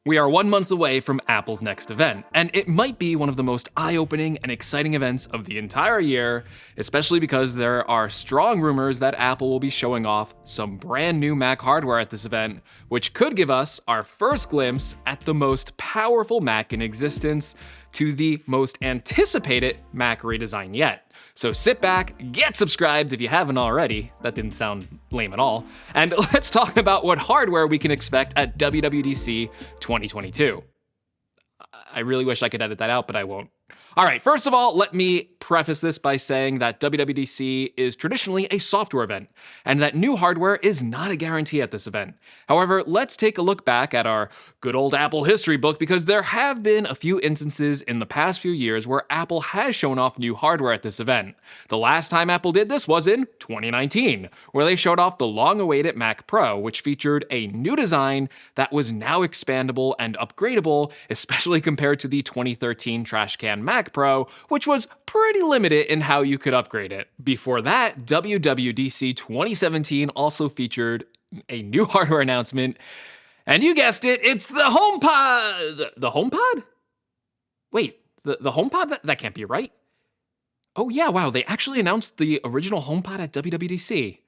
We are 1 month away from Apple's next event, and it might be one of the most eye-opening and exciting events of the entire year, especially because there are strong rumors that Apple will be showing off some brand new Mac hardware at this event, which could give us our first glimpse at the most powerful Mac in existence to the most anticipated Mac redesign yet. So sit back, get subscribed if you haven't already, that didn't sound lame at all, and let's talk about what hardware we can expect at WWDC 2022. I really wish I could edit that out, but I won't. All right, first of all, let me preface this by saying that WWDC is traditionally a software event, and that new hardware is not a guarantee at this event. However, let's take a look back at our good old Apple history book, because there have been a few instances in the past few years where Apple has shown off new hardware at this event. The last time Apple did this was in 2019, where they showed off the long-awaited Mac Pro, which featured a new design that was now expandable and upgradable, especially compared to the 2013 trash can Mac Pro, which was pretty limited in how you could upgrade it. Before that, WWDC 2017 also featured a new hardware announcement, and you guessed it, it's the HomePod! The HomePod? Wait, the HomePod? That can't be right. Oh yeah, wow, they actually announced the original HomePod at WWDC.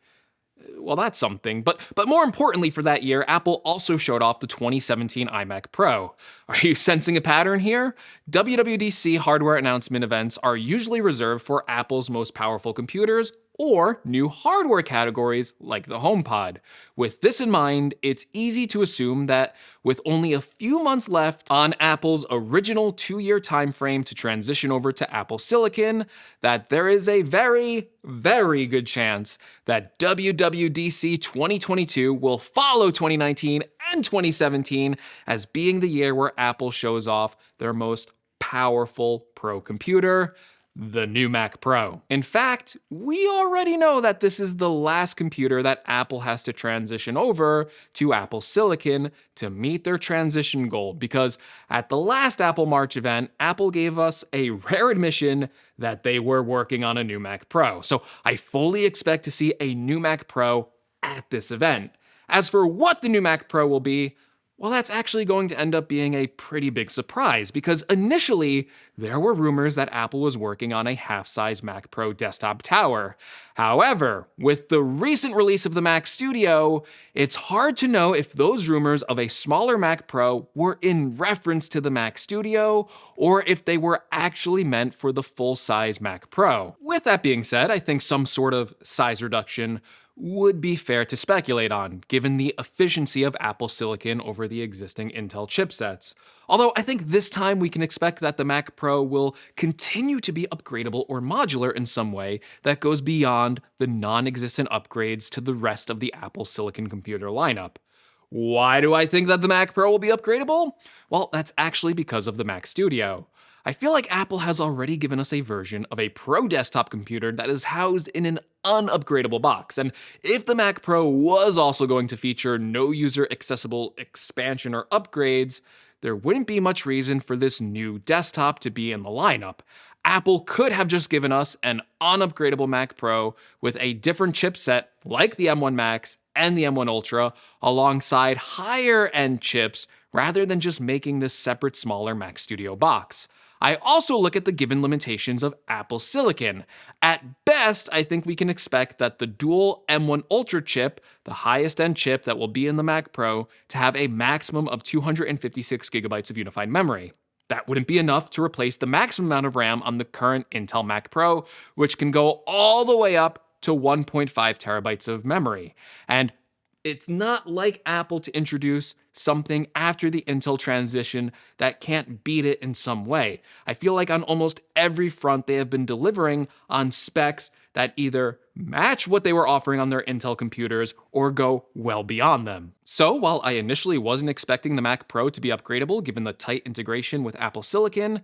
Well, that's something, but more importantly for that year, Apple also showed off the 2017 iMac Pro. Are you sensing a pattern here? WWDC hardware announcement events are usually reserved for Apple's most powerful computers or new hardware categories like the HomePod. With this in mind, it's easy to assume that with only a few months left on Apple's original 2-year time frame to transition over to Apple Silicon, that there is a very, very good chance that WWDC 2022 will follow 2019 and 2017 as being the year where Apple shows off their most powerful Pro computer, the new Mac Pro. In fact, we already know that this is the last computer that Apple has to transition over to Apple Silicon to meet their transition goal, because at the last Apple March event, Apple gave us a rare admission that they were working on a new Mac Pro. So I fully expect to see a new Mac Pro at this event. As for what the new Mac Pro will be, well, that's actually going to end up being a pretty big surprise, because initially there were rumors that Apple was working on a half-size Mac Pro desktop tower. However, with the recent release of the Mac Studio, it's hard to know if those rumors of a smaller Mac Pro were in reference to the Mac Studio or if they were actually meant for the full-size Mac Pro. With that being said, I think some sort of size reduction would be fair to speculate on, given the efficiency of Apple Silicon over the existing Intel chipsets. Although I think this time we can expect that the Mac Pro will continue to be upgradable or modular in some way that goes beyond the non-existent upgrades to the rest of the Apple Silicon computer lineup. Why do I think that the Mac Pro will be upgradable? Well, that's actually because of the Mac Studio. I feel like Apple has already given us a version of a Pro desktop computer that is housed in an unupgradable box, and if the Mac Pro was also going to feature no user accessible expansion or upgrades, there wouldn't be much reason for this new desktop to be in the lineup. Apple could have just given us an unupgradable Mac Pro with a different chipset like the M1 Max and the M1 Ultra alongside higher-end chips rather than just making this separate smaller Mac Studio box. I also look at the given limitations of Apple Silicon. At best, I think we can expect that the dual M1 Ultra chip, the highest end chip that will be in the Mac Pro, to have a maximum of 256 gigabytes of unified memory. That wouldn't be enough to replace the maximum amount of RAM on the current Intel Mac Pro, which can go all the way up to 1.5 terabytes of memory. And it's not like Apple to introduce something after the Intel transition that can't beat it in some way. I feel like on almost every front they have been delivering on specs that either match what they were offering on their Intel computers or go well beyond them. So while I initially wasn't expecting the Mac Pro to be upgradable given the tight integration with Apple Silicon,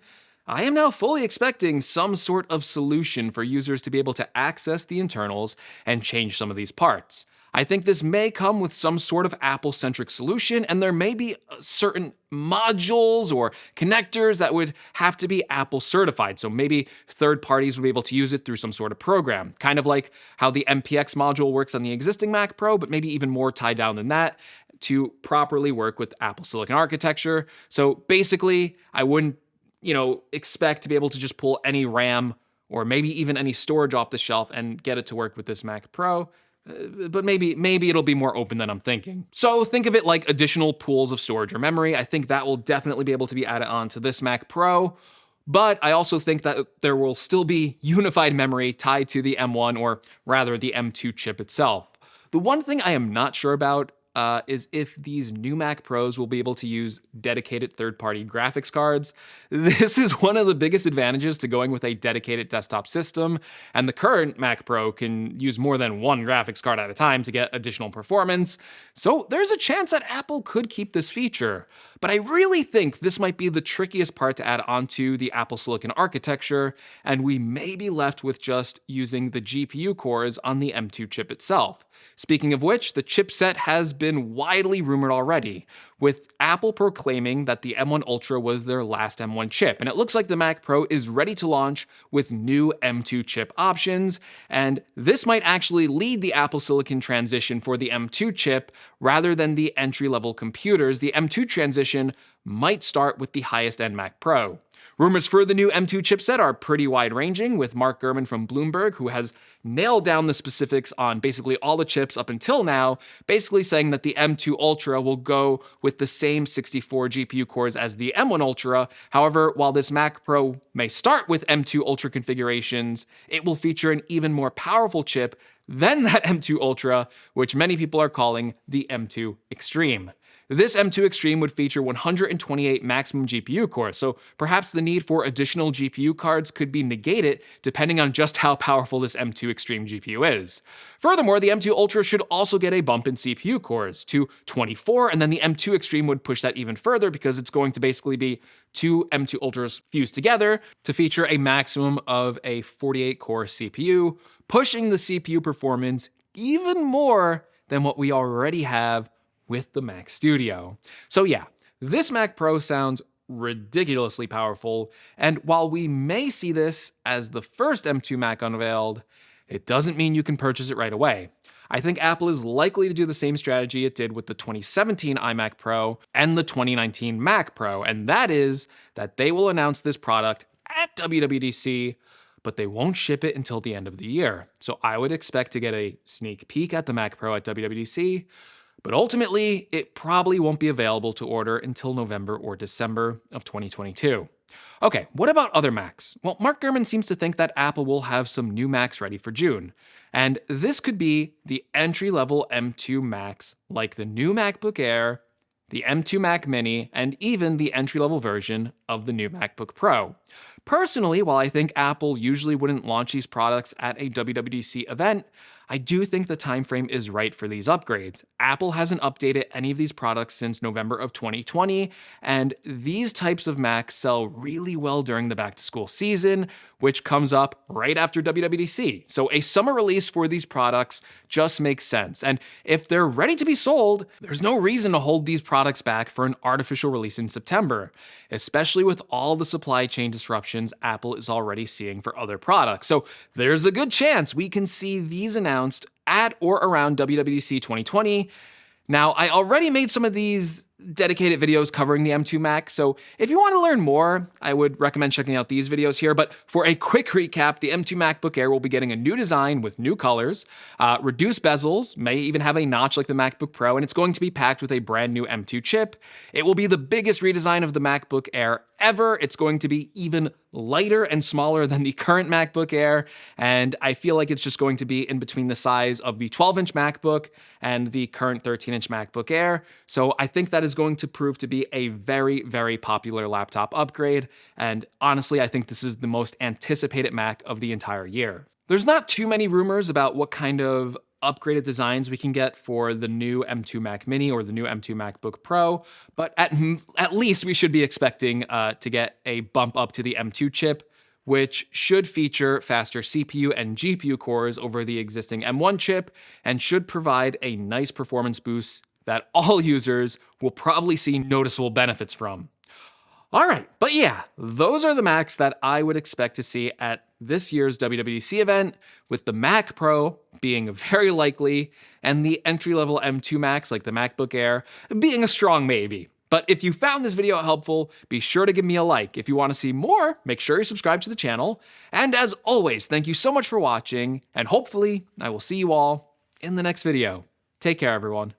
I am now fully expecting some sort of solution for users to be able to access the internals and change some of these parts. I think this may come with some sort of Apple-centric solution, and there may be certain modules or connectors that would have to be Apple certified, so maybe third parties would be able to use it through some sort of program, kind of like how the MPX module works on the existing Mac Pro, but maybe even more tied down than that, to properly work with Apple Silicon architecture. So basically, I wouldn't, expect to be able to just pull any RAM or maybe even any storage off the shelf and get it to work with this Mac Pro. But maybe it'll be more open than I'm thinking. So think of it like additional pools of storage or memory. I think that will definitely be able to be added on to this Mac Pro. But I also think that there will still be unified memory tied to the M1, or rather the M2 chip itself. The one thing I am not sure about is if these new Mac Pros will be able to use dedicated third-party graphics cards. This is one of the biggest advantages to going with a dedicated desktop system, and the current Mac Pro can use more than one graphics card at a time to get additional performance. So there's a chance that Apple could keep this feature. But I really think this might be the trickiest part to add onto the Apple Silicon architecture, and we may be left with just using the GPU cores on the M2 chip itself. Speaking of which, the chipset has been widely rumored already, with Apple proclaiming that the M1 Ultra was their last M1 chip, and it looks like the Mac Pro is ready to launch with new M2 chip options, and this might actually lead the Apple Silicon transition for the M2 chip rather than the entry-level computers. The M2 transition might start with the highest-end Mac Pro. Rumors for the new M2 chipset are pretty wide-ranging, with Mark Gurman from Bloomberg, who has nailed down the specifics on basically all the chips up until now, basically saying that the M2 Ultra will go with the same 64 GPU cores as the M1 Ultra. However, while this Mac Pro may start with M2 Ultra configurations, it will feature an even more powerful chip than that M2 Ultra, which many people are calling the M2 Extreme. This M2 Extreme would feature 128 maximum GPU cores, so perhaps the need for additional GPU cards could be negated depending on just how powerful this M2 Extreme GPU is. Furthermore, the M2 Ultra should also get a bump in CPU cores to 24, and then the M2 Extreme would push that even further because it's going to basically be two M2 Ultras fused together to feature a maximum of a 48-core CPU, pushing the CPU performance even more than what we already have with the Mac Studio. So yeah, this Mac Pro sounds ridiculously powerful, and while we may see this as the first M2 Mac unveiled, it doesn't mean you can purchase it right away. I think Apple is likely to do the same strategy it did with the 2017 iMac Pro and the 2019 Mac Pro, and that is that they will announce this product at WWDC, but they won't ship it until the end of the year. So I would expect to get a sneak peek at the Mac Pro at WWDC, but ultimately, it probably won't be available to order until November or December of 2022. Okay, what about other Macs? Well, Mark Gurman seems to think that Apple will have some new Macs ready for June. And this could be the entry-level M2 Macs, like the new MacBook Air, the M2 Mac Mini, and even the entry-level version of the new MacBook Pro. Personally, while I think Apple usually wouldn't launch these products at a WWDC event, I do think the time frame is right for these upgrades. Apple hasn't updated any of these products since November of 2020, and these types of Macs sell really well during the back-to-school season, which comes up right after WWDC. So a summer release for these products just makes sense. And if they're ready to be sold, there's no reason to hold these products back for an artificial release in September, especially with all the supply chain disruptions Apple is already seeing for other products. So there's a good chance we can see these announced at or around WWDC 2020. Now, I already made some of these dedicated videos covering the M2 Mac, so if you want to learn more, I would recommend checking out these videos here. But for a quick recap, the M2 MacBook Air will be getting a new design with new colors, reduced bezels, may even have a notch like the MacBook Pro, and it's going to be packed with a brand new M2 chip. It will be the biggest redesign of the MacBook Air ever. It's going to be even lighter and smaller than the current MacBook Air, and I feel like it's just going to be in between the size of the 12-inch MacBook and the current 13-inch MacBook Air. So I think that is going to prove to be a very, very popular laptop upgrade, and honestly, I think this is the most anticipated Mac of the entire year. There's not too many rumors about what kind of upgraded designs we can get for the new M2 Mac Mini or the new M2 MacBook Pro, but at least we should be expecting to get a bump up to the M2 chip, which should feature faster CPU and GPU cores over the existing M1 chip and should provide a nice performance boost that all users will probably see noticeable benefits from. All right, but yeah, those are the Macs that I would expect to see at this year's WWDC event, with the Mac Pro being very likely, and the entry-level M2 Macs like the MacBook Air being a strong maybe. But if you found this video helpful, be sure to give me a like. If you want to see more, make sure you subscribe to the channel. And as always, thank you so much for watching, and hopefully I will see you all in the next video. Take care, everyone.